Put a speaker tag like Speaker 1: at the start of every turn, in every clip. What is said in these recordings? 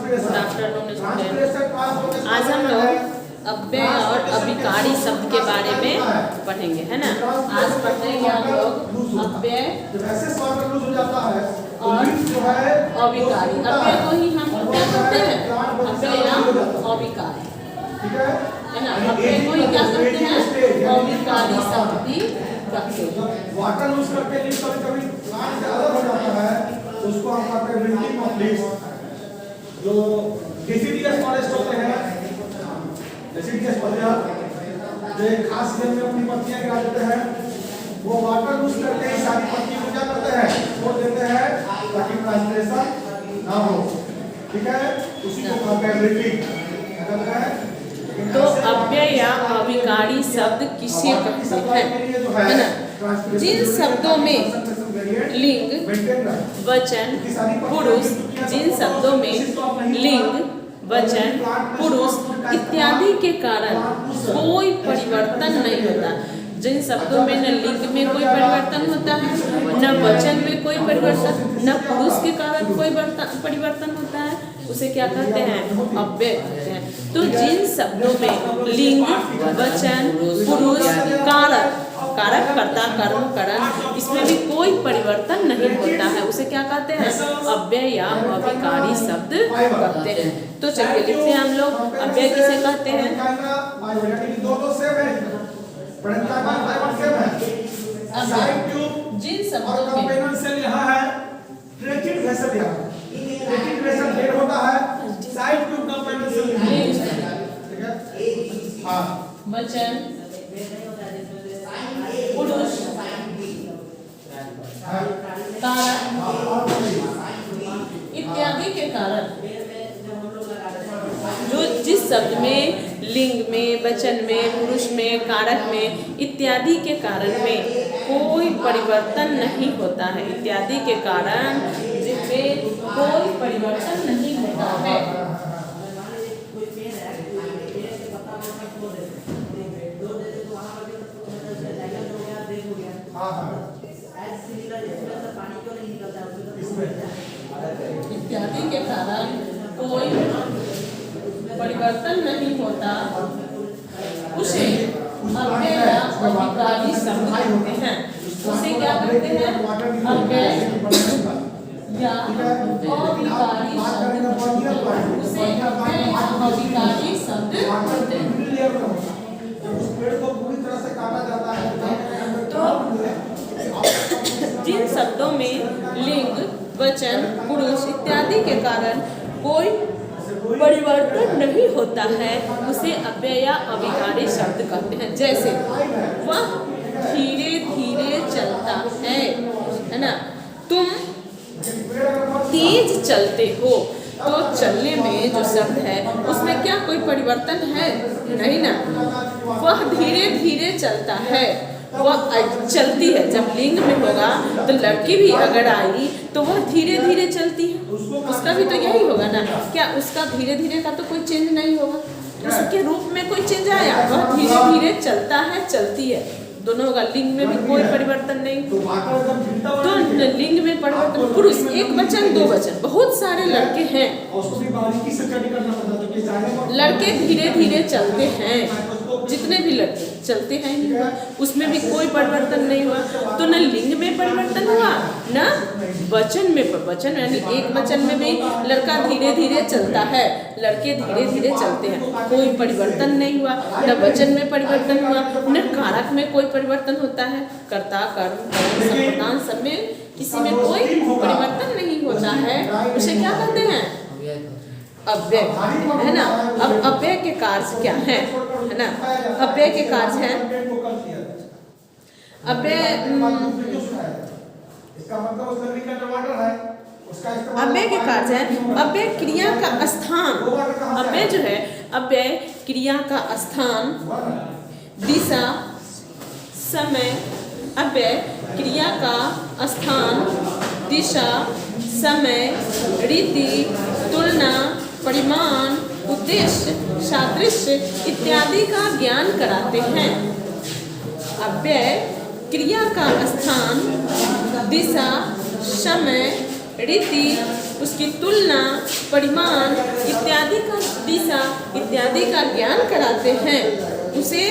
Speaker 1: Good afternoon student. आज हम लोग अव्यय और अभिकारी शब्द के बारे में पढ़ेंगे, है ना। आज पढ़ेंगे हम लोग अव्यय और अभिकारी। अव्यय को ही हम क्या करते हैं, अव्यय या अभिकारी, है ना। अव्यय को ही क्या करते हैं, अभिकारी शब्द भी रखते हैं।
Speaker 2: वाटर यूज करके लिस्ट कभी प्लांट ज्यादा हो जाता है तो उसको हम कहते हैं विल्टिंग ऑफ लीव्स। जो डेसिडियस फॉरेस्ट होते हैं, डेसिडियस पौधे जो खास सीजन में अपनी पत्तियां गिरा देते हैं, वो वाटर यूज करके ही सारी पत्तियों को क्या करते हैं, छोड़ देते हैं ताकि ट्रांसपिरेशन ना हो। ठीक है, उसी को कहते हैं विल्टिंग।
Speaker 1: तो अव्यय या अभिकारी शब्द किसे कहते हैं, है ना। जिन शब्दों में लिंग, वचन, पुरुष, जिन शब्दों में लिंग, वचन, पुरुष इत्यादि के कारण कोई परिवर्तन नहीं होता। जिन शब्दों में न लिंग में कोई परिवर्तन होता है, न वचन में कोई परिवर्तन, न पुरुष के कारण कोई परिवर्तन होता है, उसे क्या कहते हैं, अव्यय कहते हैं। तो जिन शब्दों में लिंग, वचन, पुरुष, कारक, कारक, कर्ता, कर्म, करण, इसमें भी कोई परिवर्तन नहीं होता है, उसे क्या कहते हैं, अव्यय या अभिकारी शब्द कहते हैं। तो चलिए लिखते हैं हम लोग अव्यय किसे कहते हैं। जिन शब्दों में
Speaker 2: यहाँ है ट्रेकिंग वेसल, यहाँ ट्रेकिंग वेसल हेड होता है, साइड ट्यूब कंपाउंड सेल, ठीक है। हाँ,
Speaker 1: वचन, पुरुष, कारक इत्यादि के कारण, जो जिस शब्द में लिंग में, वचन में, पुरुष में, कारक में इत्यादि के कारण में कोई परिवर्तन नहीं होता है, इत्यादि के कारण जिसमें कोई परिवर्तन नहीं होता है। इत्यादि के कारण कोई परिवर्तन नहीं होता, उसे अव्यय या अभिकारी शब्द कहते हैं। उसे क्या कहते हैं, अव्यय या अभिकारी शब्द, उसे अव्यय या अभिकारी शब्द कहते हैं।
Speaker 2: उस पेड़ को पूरी तरह से काटा जाता है।
Speaker 1: तो जिन शब्दों में लिंग, वचन, पुरुष इत्यादि के कारण कोई परिवर्तन नहीं होता है, उसे अव्यय या अभिकारी शब्द कहते हैं। जैसे वह धीरे धीरे चलता है ना। तुम तेज चलते हो, तो चलने में जो शब्द है उसमें क्या कोई परिवर्तन है, नहीं ना। वह धीरे धीरे चलता है, वह चलती है। जब लिंग में होगा तो लड़की भी अगर आई तो वह धीरे धीरे चलती है, उसका भी तो यही होगा ना। क्या उसका धीरे धीरे का तो कोई चेंज नहीं होगा, उसके रूप में कोई चेंज आया, वह धीरे धीरे चलता है, चलती है, दोनों होगा। लिंग में भी कोई परिवर्तन नहीं, तो लिंग में परिवर्तन। पुरुष एक वचन, दो वचन, बहुत सारे लड़के हैं, लड़के धीरे धीरे चलते हैं, जितने भी लड़के चलते हैं उसमें भी कोई परिवर्तन नहीं हुआ। तो न लिंग में परिवर्तन हुआ, न वचन में। वचन यानी एक वचन में भी लड़का धीरे धीरे चलता है, लड़के धीरे धीरे चलते हैं, कोई परिवर्तन नहीं हुआ। न वचन में परिवर्तन हुआ, न कारक में कोई परिवर्तन होता है, कर्ता, कर्म, करण, संप्रदान सब में किसी में कोई परिवर्तन नहीं होता है, उसे क्या कहते हैं, अव्यय, है ना। अब अव्यय के कार्य क्या है ना। अव्यय के कार्य है, अव्यय अव्यय के कार्य है, अव्यय क्रिया का स्थान। अव्यय जो है, अव्यय क्रिया का स्थान, दिशा, समय। अव्यय क्रिया का स्थान, दिशा, समय, रीति, तुलना, परिमाण, उद्देश्य, सादृश्य इत्यादि का ज्ञान कराते हैं। अव्यय क्रिया का स्थान, दिशा, समय, रीति, उसकी तुलना, परिमाण इत्यादि का दिशा इत्यादि का ज्ञान कराते हैं। उसे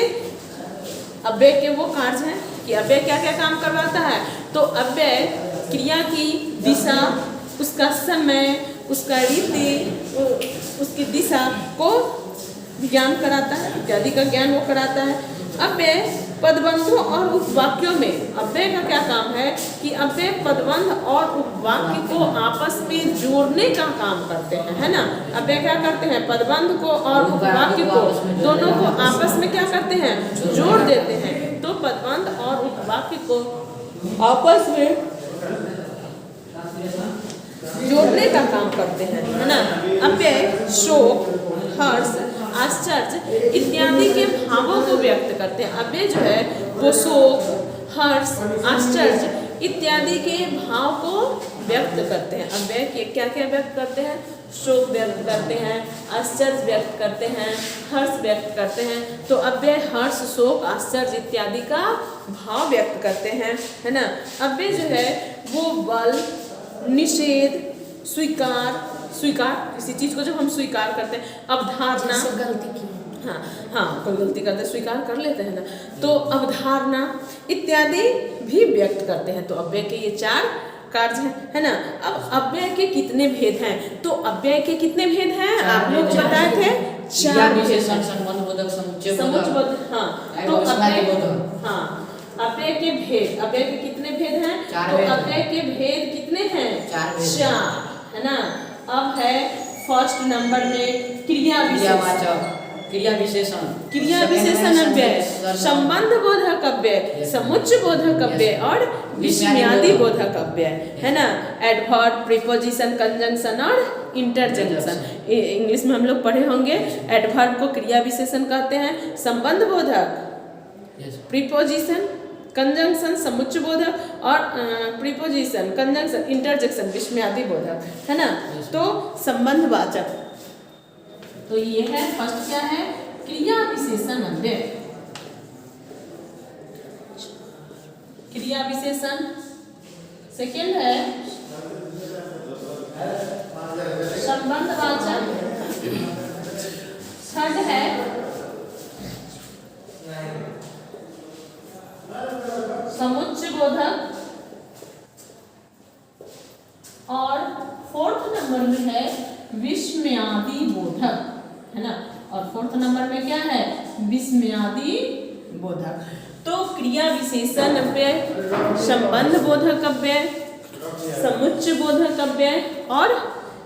Speaker 1: अव्यय के वो कार्य हैं कि अव्यय क्या क्या काम करवाता है। तो अव्यय क्रिया की दिशा, उसका समय, उसका रीति, उसकी दिशा को ज्ञान कराता है, इत्यादि का ज्ञान वो कराता है। अव्यय पदबंधों और उपवाक्यों में अव्यय का क्या काम है कि अव्यय पदबंध और उपवाक्य को आपस में जोड़ने का काम करते हैं, है ना। अव्यय क्या करते हैं, पदबंध को और उपवाक्य को दोनों को आपस में क्या करते हैं, जोड़ देते हैं। तो पदबंध और उपवाक्य को आपस में जोड़ने का काम करते हैं, है ना। अव्यय शोक, हर्ष, आश्चर्य इत्यादि के भावों को व्यक्त करते हैं। अव्यय जो है वो शोक, हर्ष, आश्चर्य इत्यादि के भाव को व्यक्त करते हैं। अव्यय के क्या क्या व्यक्त करते हैं, शोक व्यक्त करते हैं, आश्चर्य व्यक्त करते हैं, हर्ष व्यक्त करते हैं। तो अव्यय हर्ष, शोक, आश्चर्य इत्यादि का भाव व्यक्त करते हैं, है ना। अव्यय जो है वो बल, निषेध, स्वीकार किसी चीज को जब हम स्वीकार करते हैं, अवधारणा,
Speaker 3: गलती की,
Speaker 1: हाँ कोई गलती करते हैं स्वीकार कर लेते हैं ना, तो अवधारणा इत्यादि भी व्यक्त करते हैं। तो अव्यय के ये 4 कार्य हैं, है ना। अब अव्यय के कितने भेद हैं, तो अव्यय के कितने भेद हैं आप लोग बताए थे, 4
Speaker 4: विशेषण, संबंधबोधक, समुच्चयबोधक,
Speaker 1: हाँ। तो अव्यय के भेद, अव्यय के कितने भेद हैं, तो अव्यय के भेद कितने हैं, 4, है ना। अब है फर्स्ट नंबर में क्रिया विशेषण,
Speaker 4: क्रिया
Speaker 1: विशेषण अव्यय, संबंध बोधक अव्यय, समुच्चय बोधक अव्यय और विस्मयादि बोधक अव्यय, है ना। एडवर्ब, प्रीपोजिशन, कंजंक्शन और इंटरजेक्शन, इंग्लिश में हम लोग पढ़े होंगे। एडवर्ब को क्रिया विशेषण कहते हैं, संबंध बोधक प्रीपोजिशन, कंजंक्शन समुच्चय बोधक और प्रीपोजिशन, कंजंक्शन, इंटरजेक्शन विस्मयादि बोधक, है ना। तो संबंधवाचक, तो ये है फर्स्ट क्या है, क्रिया विशेषण अव्यय। क्रिया विशेषण। सेकेंड है संबंधवाचक। थर्ड है समुच्चय बोधक और फोर्थ नंबर में है विस्मयादि बोधक, है ना। और फोर्थ नंबर में क्या है, विस्मयादि बोधक। तो क्रिया विशेषण अव्यय, संबंध बोधक अव्यय, समुच्चय बोधक अव्यय और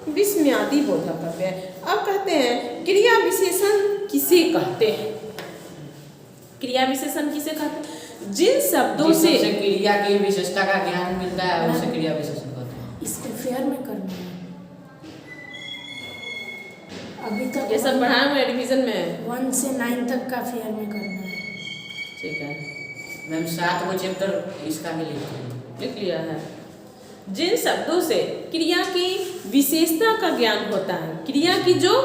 Speaker 1: विस्मयादि बोधक अव्यय। अब कहते हैं क्रिया विशेषण किसे कहते हैं, क्रिया विशेषण किसे कहते हैं, जिन शब्दों से
Speaker 4: क्रिया की विशेषता का ज्ञान मिलता है उसे क्रिया विशेषण कहते हैं।
Speaker 3: इसको फेयर में करना है। अभी तक
Speaker 1: ये सब पढ़ाया हुआ रिवीजन में
Speaker 3: 1 से 9 तक का फेयर में करना है।
Speaker 1: ठीक है
Speaker 4: मैम 7 वो चैप्टर इसका ही
Speaker 1: लिख लिया है। जिन शब्दों से क्रिया की विशेषता का ज्ञान होता है, क्रिया की जो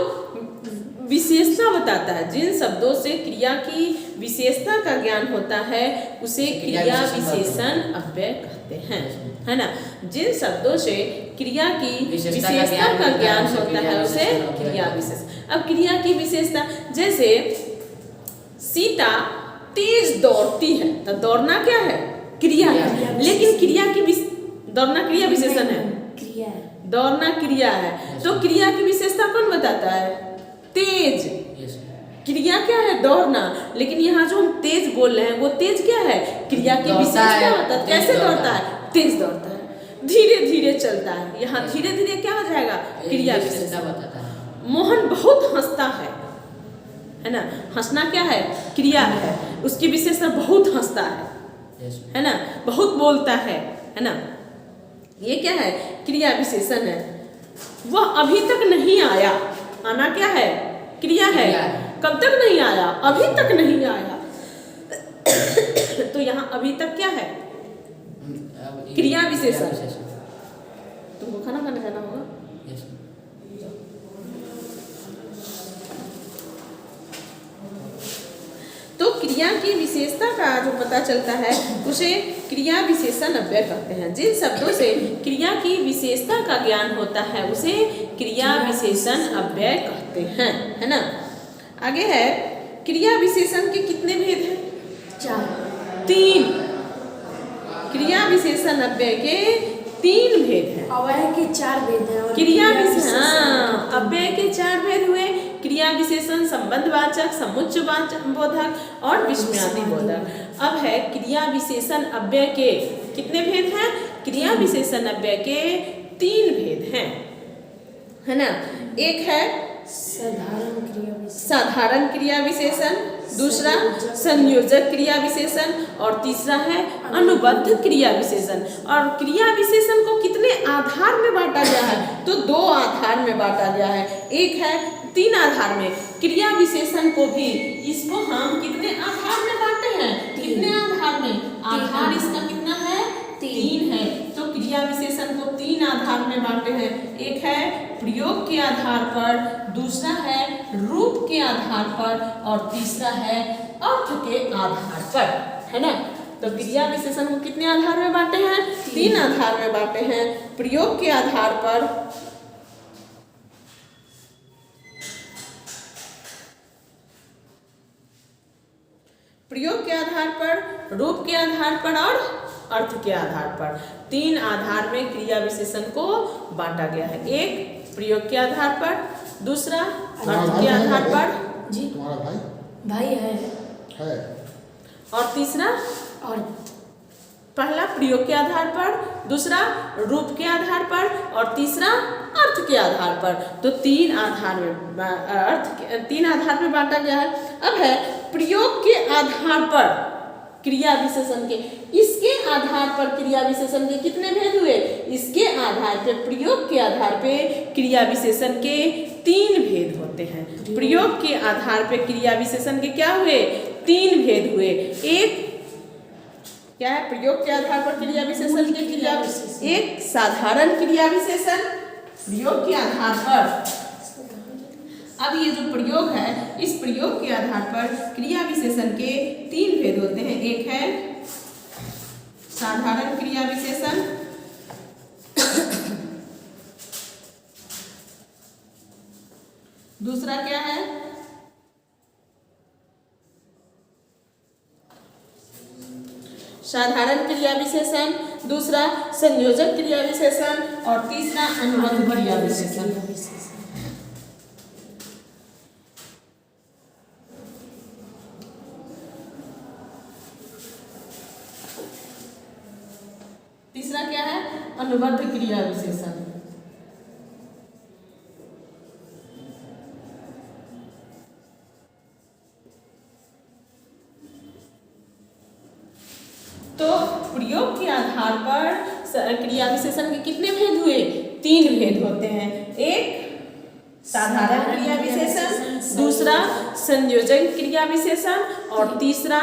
Speaker 1: विशेषता बताता है, जिन शब्दों से क्रिया की विशेषता का ज्ञान होता है उसे क्रिया विशेषण अव्यय कहते हैं, है ना। जिन शब्दों से क्रिया की विशेषता का ज्ञान होता है उसे क्रिया विशेषण। अब क्रिया की विशेषता, जैसे सीता तेज दौड़ती है, तो दौड़ना क्या है, क्रिया है, लेकिन क्रिया की दौड़ना क्रिया विशेषण है,
Speaker 3: क्रिया है,
Speaker 1: दौड़ना क्रिया है। तो क्रिया की विशेषता कौन बताता है, तेज। क्रिया क्या है, दौड़ना, लेकिन यहाँ जो हम तेज बोल रहे हैं वो तेज क्या है, क्रिया की विशेषता होता है। कैसे दौड़ता है, तेज दौड़ता है, धीरे धीरे चलता है, यहाँ धीरे धीरे क्या हो जाएगा, क्रिया विशेषता बताता है। मोहन बहुत हंसता है ना, हंसना क्या है, क्रिया है, उसकी विशेषता बहुत हंसता है ना, बहुत बोलता है ना, ये क्या है, क्रिया विशेषण है। वह अभी तक नहीं आया, आना क्या है, क्रिया है, कब तक नहीं आया, अभी तक नहीं आया। तो यहाँ अभी तक क्या है, क्रिया विशेषण। तुमको खाना खाने जाना होगा। तो क्रिया की विशेषता का जो पता चलता है उसे क्रिया विशेषण अव्यय कहते हैं। जिन शब्दों से क्रिया की विशेषता का ज्ञान होता है उसे क्रिया विशेषण अव्यय कहते हैं, है ना। आगे है, क्रिया विशेषण के कितने भेद हैं?
Speaker 3: 4।
Speaker 1: 3। क्रिया विशेषण अव्यय के 3 भेद हैं।
Speaker 3: अव्यय के 4 भेद हैं और
Speaker 1: क्रिया
Speaker 3: विशेषण
Speaker 1: विशेषण
Speaker 3: के
Speaker 1: अव्यय के 4 भेद हुए, क्रिया विशेषण, संबंधवाचक, समुच्चयवाचक बोधक और विस्मयादि बोधक। अब है क्रिया विशेषण अव्यय के कितने भेद हैं? क्रिया विशेषण अव्यय के 3 भेद हैं, है ना। एक है साधारण क्रिया विशेषण, दूसरा संयोजक क्रिया विशेषण और तीसरा है अनुबद्ध क्रिया विशेषण। और क्रिया विशेषण को कितने आधार में बांटा गया है? तो 2 आधार में बांटा गया है। एक है 3 आधार में। क्रिया विशेषण को भी, इसको हम कितने आधार में बांटे हैं? कितने आधार में? आधार इसका कितना है? 3 है। तो क्रिया विशेषण को 3 आधार में बांटे हैं। एक है प्रयोग के आधार पर, दूसरा है रूप के आधार पर और तीसरा है अर्थ के आधार पर, है ना। तो क्रिया विशेषण को कितने आधार में बांटे हैं? 3 आधार में बांटे हैं। प्रयोग के आधार पर, प्रयोग के आधार पर, रूप के आधार पर और अर्थ के आधार पर। 3 आधार में क्रिया विशेषण को बांटा गया है। एक प्रयोग के आधार पर, दूसरा अर्थ के आधार पर।
Speaker 3: जी,
Speaker 5: तुम्हारा
Speaker 3: भाई है
Speaker 1: और तीसरा
Speaker 3: अर्थ।
Speaker 1: पहला प्रयोग के आधार पर, दूसरा रूप के आधार पर और तीसरा अर्थ के आधार पर। तो 3 आधार में 3 आधार में बांटा गया है। अब है प्रयोग के आधार पर क्रिया विशेषण के, इसके आधार पर क्रिया विशेषण के कितने भेद हुए? इसके आधार पे, प्रयोग के आधार पे क्रिया विशेषण के 3 भेद होते हैं। प्रयोग के आधार पे क्रिया विशेषण के क्या हुए? 3 भेद हुए। एक क्या है? प्रयोग के आधार पर क्रिया विशेषण के क्रिया, एक साधारण क्रिया विशेषण प्रयोग के आधार पर। अब ये जो प्रयोग है, इस प्रयोग के आधार पर क्रिया विशेषण के 3 भेद होते हैं। एक है साधारण क्रिया विशेषण, दूसरा क्या है? साधारण क्रिया विशेषण, दूसरा संयोजक क्रिया विशेषण और तीसरा अनुबंध क्रिया विशेषण। तीसरा क्या है? अनुबद्ध क्रिया विशेषण। तो प्रयोग के आधार पर क्रिया विशेषण के कितने भेद हुए? 3 भेद होते हैं। एक साधारण क्रिया विशेषण, दूसरा संयोजक क्रिया विशेषण और तीसरा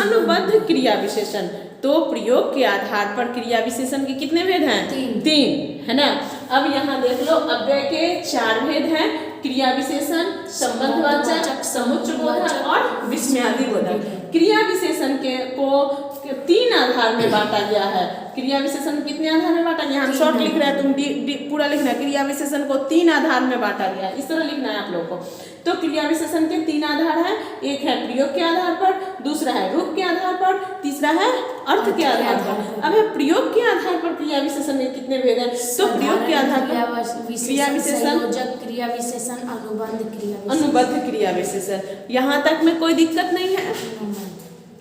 Speaker 1: अनुबद्ध क्रिया विशेषण। तो प्रयोग के आधार पर क्रिया विशेषण के कितने भेद हैं? 3, है ना। अब यहाँ देख लो, अव्यय के 4 भेद हैं। क्रिया विशेषण, संबंधवाचक, समुच्चयबोधक और विस्मयादि बोधक। क्रिया विशेषण के को 3 आधार में बांटा गया है। क्रिया विशेषण कितने आधार में बांटा गया? हम शॉर्ट लिख रहे हैं, तुम पूरा लिखना है। क्रिया विशेषण को 3 आधार में बांटा गया है, इस तरह लिखना है आप लोगों को। तो क्रिया विशेषण के 3 आधार हैं। एक है प्रयोग के आधार पर, दूसरा है रूप के आधार पर, तीसरा है अर्थ के आधार पर। अब है प्रयोग के आधार पर क्रिया विशेषण के कितने भेद हैं? तो प्रयोग के आधार पर क्रिया विशेषण,
Speaker 3: संयोजक क्रिया विशेषण,
Speaker 1: अनुबद्ध क्रिया विशेषण। यहाँ तक में कोई दिक्कत नहीं है।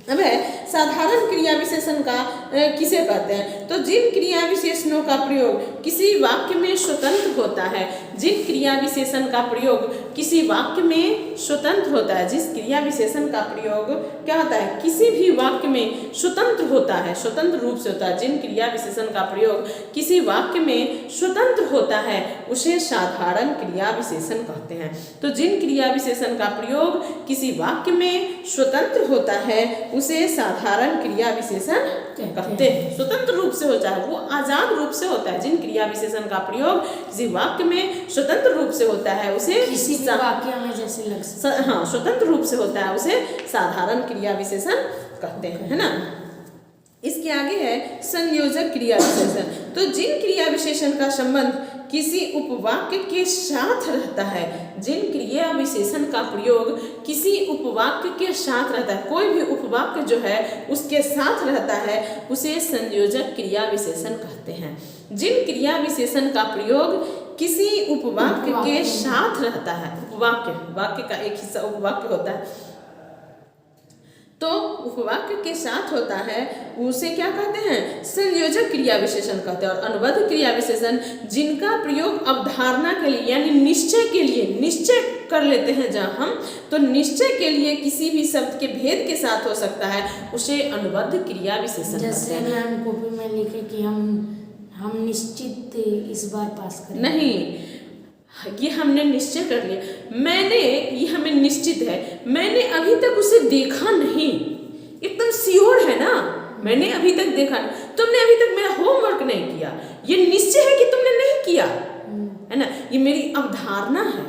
Speaker 1: अब है साधारण क्रिया विशेषण का किसे कहते हैं? तो जिन क्रिया विशेषणों का प्रयोग किसी वाक्य में स्वतंत्र होता है, जिन क्रिया विशेषण का प्रयोग किसी वाक्य में स्वतंत्र होता है, जिस क्रिया विशेषण का प्रयोग क्या होता है? किसी भी वाक्य में स्वतंत्र होता है, स्वतंत्र रूप से होता है। जिन क्रिया विशेषण का प्रयोग किसी वाक्य में स्वतंत्र होता है उसे साधारण क्रिया विशेषण कहते हैं। तो जिन क्रिया विशेषण का प्रयोग किसी वाक्य में स्वतंत्र होता है उसे साधारण क्रिया विशेषण कहते हैं। स्वतंत्र रूप से होता है, वो आजाद रूप से होता है। जिन क्रिया विशेषण का प्रयोग किसी वाक्य में स्वतंत्र रूप से होता है उसे
Speaker 3: किसी भी वाक्य में जैसे लग सकता है,
Speaker 1: हाँ, स्वतंत्र रूप से होता है उसे साधारण क्रिया विशेषण कहते हैं, है ना। इसके आगे है संयोजक क्रिया विशेषण। तो जिन क्रिया विशेषण का संबंध किसी उपवाक्य के साथ रहता है, जिन क्रिया विशेषण का प्रयोग किसी उपवाक्य के साथ रहता है, कोई भी उपवाक्य जो है उसके साथ रहता है, उसे संयोजक क्रिया विशेषण कहते हैं। जिन क्रिया विशेषण का प्रयोग किसी उपवाक्य के साथ रहता है, वाक्य का एक हिस्सा उपवाक्य होता है, तो उपवाक्य के साथ होता है, उसे क्या कहते हैं? संयोजक क्रिया विशेषण कहते हैं। और अनुबंध क्रिया विशेषण जिनका प्रयोग अवधारणा के लिए यानी निश्चय के लिए, निश्चय कर लेते हैं जहाँ हम, तो निश्चय के लिए किसी भी शब्द के भेद के साथ हो सकता है, उसे अनुबंध क्रिया विशेषण कहते
Speaker 3: जैसे
Speaker 1: हैं।
Speaker 3: मैम कॉपी में लिखे कि हम निश्चित इस बार पास करेंगे।
Speaker 1: नहीं, ये हमने निश्चय कर लिया, मैंने, ये हमें निश्चित है, मैंने अभी तक उसे देखा नहीं, एकदम श्योर है ना, मैंने अभी तक देखा नहीं, तुमने अभी तक मेरा होमवर्क नहीं किया, ये निश्चय है कि तुमने नहीं किया, है ना, ये मेरी अवधारणा है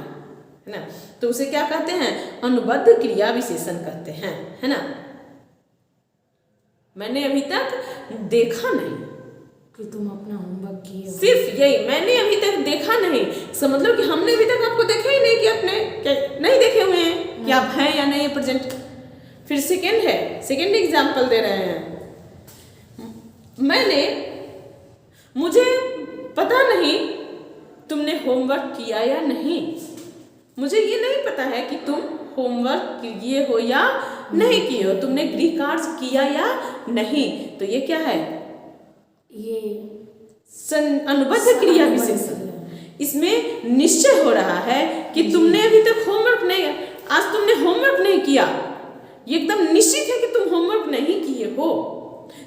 Speaker 1: ना, तो उसे क्या कहते हैं? अनुबंध क्रिया विशेषण कहते हैं, है ना। मैंने अभी तक देखा नहीं
Speaker 3: कि तुम अपना होमवर्क किए हो।
Speaker 1: सिर्फ यही, मैंने अभी तक देखा नहीं, इसका मतलब कि हमने अभी तक आपको देखा ही नहीं कि आपने नहीं देखे हुए हैं कि आप हैं या नहीं प्रेजेंट। फिर सेकंड है, सेकंड एग्जाम्पल दे रहे हैं, मुझे पता नहीं तुमने होमवर्क किया या नहीं, मुझे ये नहीं पता है कि तुम होमवर्क किए हो या नहीं किए हो, तुमने गृह कार्य किया या नहीं, तो ये क्या है?
Speaker 3: ये
Speaker 1: अनुबंध क्रिया विशेषण। इसमें निश्चय हो रहा है कि तुमने अभी तक होमवर्क नहीं, आज तुमने होमवर्क नहीं किया, ये एकदम निश्चित है कि तुम होमवर्क नहीं किए हो,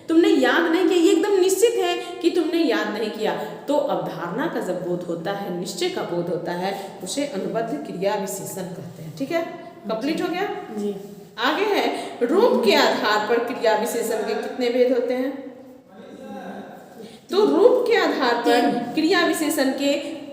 Speaker 1: तुमने याद नहीं किया, ये एकदम निश्चित है कि तुमने याद नहीं किया। तो अवधारणा का जब बोध होता है, निश्चय का बोध होता है, उसे अनुबंध क्रिया विशेषण कहते हैं। ठीक है, कंप्लीट हो गया
Speaker 3: जी।
Speaker 1: आगे है रूप के आधार पर क्रिया विशेषण के कितने भेद होते हैं? तो रूप के आधार पर क्रिया विशेषण के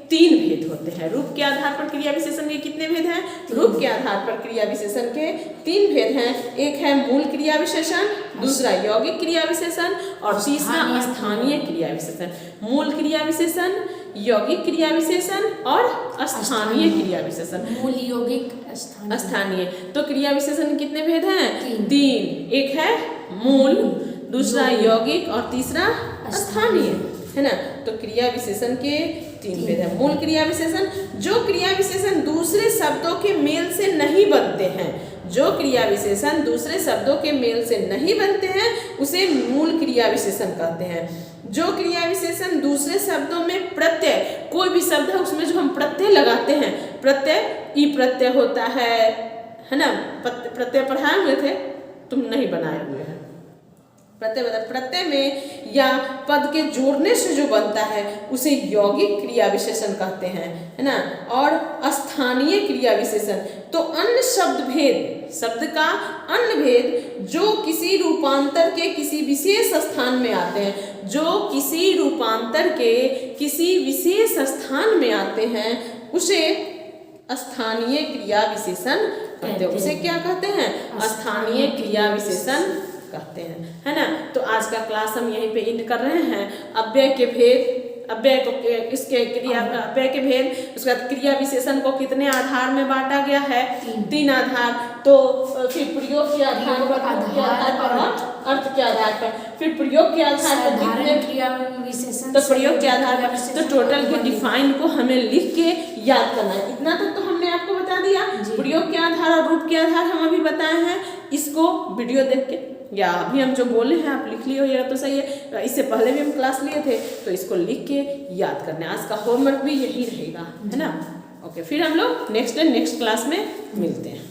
Speaker 1: 3 भेद होते हैं। रूप के आधार पर क्रिया विशेषण के कितने भेद हैं? रूप के आधार पर क्रिया विशेषण के 3 भेद हैं। एक है मूल क्रिया विशेषण, दूसरा यौगिक क्रिया विशेषण और तीसरा स्थानीय क्रिया विशेषण। मूल क्रिया विशेषण, यौगिक क्रिया विशेषण और स्थानीय क्रिया विशेषण।
Speaker 3: मूल, यौगिक,
Speaker 1: स्थानीय। तो क्रिया विशेषण के कितने भेद हैं? 3। एक है मूल, दूसरा यौगिक और तीसरा स्थानीय, है ना। तो क्रिया विशेषण के 3 भेद है। मूल क्रिया विशेषण, जो क्रिया विशेषण दूसरे शब्दों के मेल से नहीं बनते हैं, जो क्रिया विशेषण दूसरे शब्दों के मेल से नहीं बनते हैं, उसे मूल क्रिया विशेषण कहते हैं। जो क्रिया विशेषण दूसरे शब्दों में प्रत्यय, कोई भी शब्द है उसमें जो हम प्रत्यय लगाते हैं, प्रत्यय ई प्रत्यय होता है ना। प्रत्यय पढ़ाए हुए थे, तुम नहीं बनाए हुए हैं। प्रत्यय में या पद के जोड़ने से जो बनता है उसे यौगिक क्रिया विशेषण कहते हैं, है ना। और स्थानीय क्रिया विशेषण, तो अन्य शब्द भेद, शब्द का अन्य भेद जो किसी रूपांतर के किसी विशेष स्थान में आते हैं, जो किसी रूपांतर के किसी विशेष स्थान में आते हैं, उसे स्थानीय क्रिया विशेषण कहते हैं। उसे क्या कहते हैं? स्थानीय क्रिया विशेषण कहते हैं, है ना। तो आज का क्लास हम यहीं पे एंड कर रहे हैं। अव्यय के भेद, अव्यय को इसके क्रिया, अव्यय के भेद, उसके बाद क्रिया विशेषण को कितने आधार में बांटा गया है? 3 आधार। तो फिर प्रयोग के आधार पर, अर्थ के आधार पर, फिर प्रयोग के आधार पर कितने
Speaker 3: क्रिया विशेषण,
Speaker 1: तो प्रयोग के आधार पर, तो टोटल के डिफाइन को हमें लिख के याद करना है। इतना तक तो हमने आपको बता दिया। प्रयोग के आधार और रूप के आधार हम अभी बताए हैं। इसको वीडियो देख के या अभी हम जो बोले हैं आप लिख लिए हो, या तो सही है, इससे पहले भी हम क्लास लिए थे, तो इसको लिख के याद करना है। आज का होमवर्क भी यही रहेगा, है ना। ओके, फिर हम लोग नेक्स्ट क्लास में मिलते हैं।